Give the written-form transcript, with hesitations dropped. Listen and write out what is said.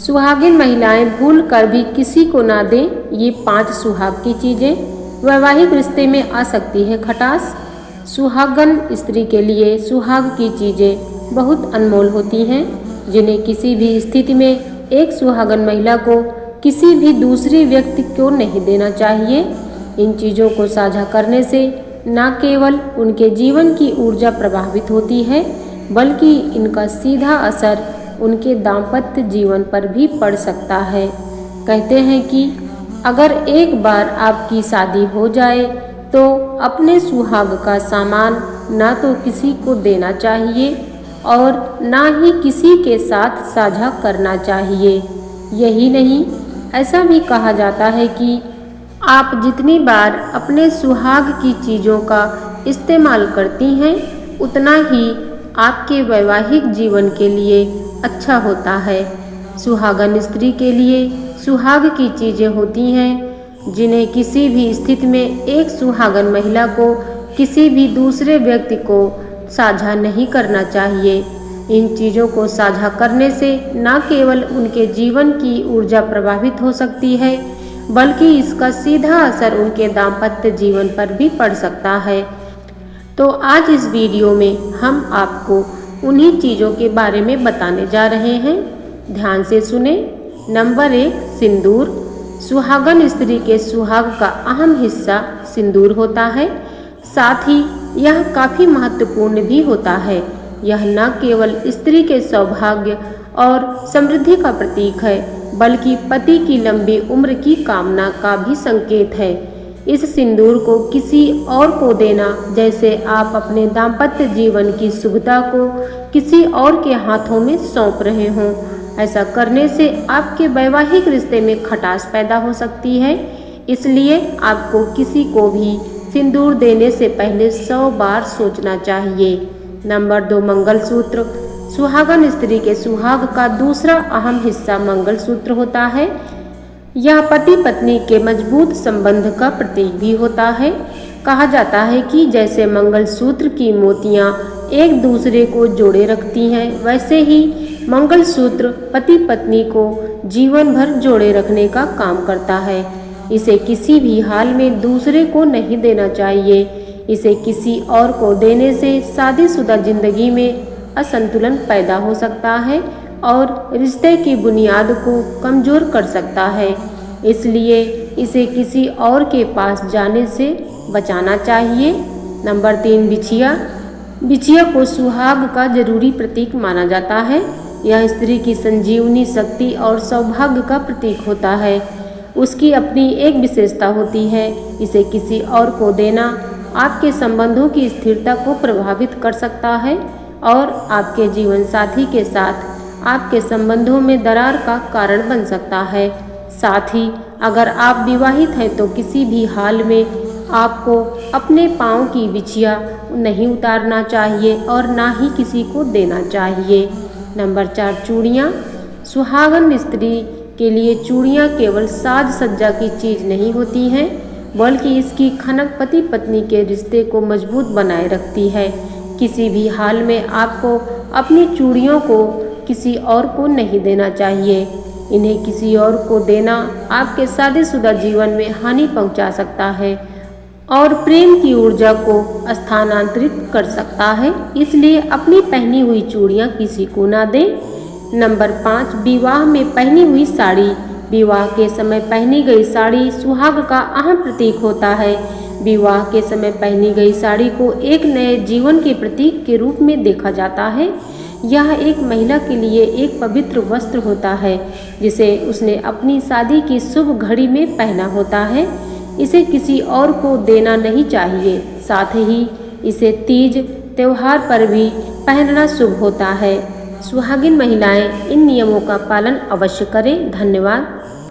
सुहागिन महिलाएं भूल कर भी किसी को ना दें ये 5 सुहाग की चीज़ें। वैवाहिक रिश्ते में आ सकती है खटास। सुहागन स्त्री के लिए सुहाग की चीज़ें बहुत अनमोल होती हैं, जिन्हें किसी भी स्थिति में एक सुहागन महिला को किसी भी दूसरे व्यक्ति को नहीं देना चाहिए। इन चीज़ों को साझा करने से न केवल उनके जीवन की ऊर्जा प्रभावित होती है, बल्कि इनका सीधा असर उनके दाम्पत्य जीवन पर भी पड़ सकता है। कहते हैं कि अगर एक बार आपकी शादी हो जाए तो अपने सुहाग का सामान ना तो किसी को देना चाहिए और ना ही किसी के साथ साझा करना चाहिए। यही नहीं, ऐसा भी कहा जाता है कि आप जितनी बार अपने सुहाग की चीज़ों का इस्तेमाल करती हैं, उतना ही आपके वैवाहिक जीवन के लिए अच्छा होता है। सुहागन स्त्री के लिए सुहाग की चीज़ें होती हैं, जिन्हें किसी भी स्थिति में एक सुहागन महिला को किसी भी दूसरे व्यक्ति को साझा नहीं करना चाहिए। इन चीज़ों को साझा करने से न केवल उनके जीवन की ऊर्जा प्रभावित हो सकती है, बल्कि इसका सीधा असर उनके दाम्पत्य जीवन पर भी पड़ सकता है। तो आज इस वीडियो में हम आपको उन्हीं चीज़ों के बारे में बताने जा रहे हैं। ध्यान से सुने। नंबर 1, सिंदूर। सुहागन स्त्री के सुहाग का अहम हिस्सा सिंदूर होता है। साथ ही यह काफ़ी महत्वपूर्ण भी होता है। यह न केवल स्त्री के सौभाग्य और समृद्धि का प्रतीक है, बल्कि पति की लंबी उम्र की कामना का भी संकेत है। इस सिंदूर को किसी और को देना, जैसे आप अपने दाम्पत्य जीवन की शुभता को किसी और के हाथों में सौंप रहे हों। ऐसा करने से आपके वैवाहिक रिश्ते में खटास पैदा हो सकती है। इसलिए आपको किसी को भी सिंदूर देने से पहले 100 बार सोचना चाहिए। नंबर 2, मंगलसूत्र। सुहागन स्त्री के सुहाग का दूसरा अहम हिस्सा मंगलसूत्र होता है। यह पति पत्नी के मजबूत संबंध का प्रतीक भी होता है। कहा जाता है कि जैसे मंगलसूत्र की मोतियां एक दूसरे को जोड़े रखती हैं, वैसे ही मंगलसूत्र पति पत्नी को जीवन भर जोड़े रखने का काम करता है। इसे किसी भी हाल में दूसरे को नहीं देना चाहिए। इसे किसी और को देने से शादीशुदा जिंदगी में असंतुलन पैदा हो सकता है और रिश्ते की बुनियाद को कमज़ोर कर सकता है। इसलिए इसे किसी और के पास जाने से बचाना चाहिए। नंबर 3, बिछिया। बिछिया को सुहाग का जरूरी प्रतीक माना जाता है। यह स्त्री की संजीवनी शक्ति और सौभाग्य का प्रतीक होता है। उसकी अपनी एक विशेषता होती है। इसे किसी और को देना आपके संबंधों की स्थिरता को प्रभावित कर सकता है और आपके जीवन साथी के साथ आपके संबंधों में दरार का कारण बन सकता है। साथ ही अगर आप विवाहित हैं तो किसी भी हाल में आपको अपने पाँव की बिछिया नहीं उतारना चाहिए और ना ही किसी को देना चाहिए। नंबर 4, चूड़ियाँ। सुहागन स्त्री के लिए चूड़ियाँ केवल साज सज्जा की चीज़ नहीं होती हैं, बल्कि इसकी खनक पति पत्नी के रिश्ते को मजबूत बनाए रखती है। किसी भी हाल में आपको अपनी चूड़ियों को किसी और को नहीं देना चाहिए। इन्हें किसी और को देना आपके शादीशुदा जीवन में हानि पहुंचा सकता है और प्रेम की ऊर्जा को स्थानांतरित कर सकता है। इसलिए अपनी पहनी हुई चूड़ियां किसी को ना दें। नंबर 5, विवाह में पहनी हुई साड़ी। विवाह के समय पहनी गई साड़ी सुहाग का अहम प्रतीक होता है। विवाह के समय पहनी गई साड़ी को एक नए जीवन के प्रतीक के रूप में देखा जाता है। यह एक महिला के लिए एक पवित्र वस्त्र होता है, जिसे उसने अपनी शादी की शुभ घड़ी में पहना होता है। इसे किसी और को देना नहीं चाहिए। साथ ही इसे तीज त्योहार पर भी पहनना शुभ होता है। सुहागिन महिलाएं इन नियमों का पालन अवश्य करें। धन्यवाद।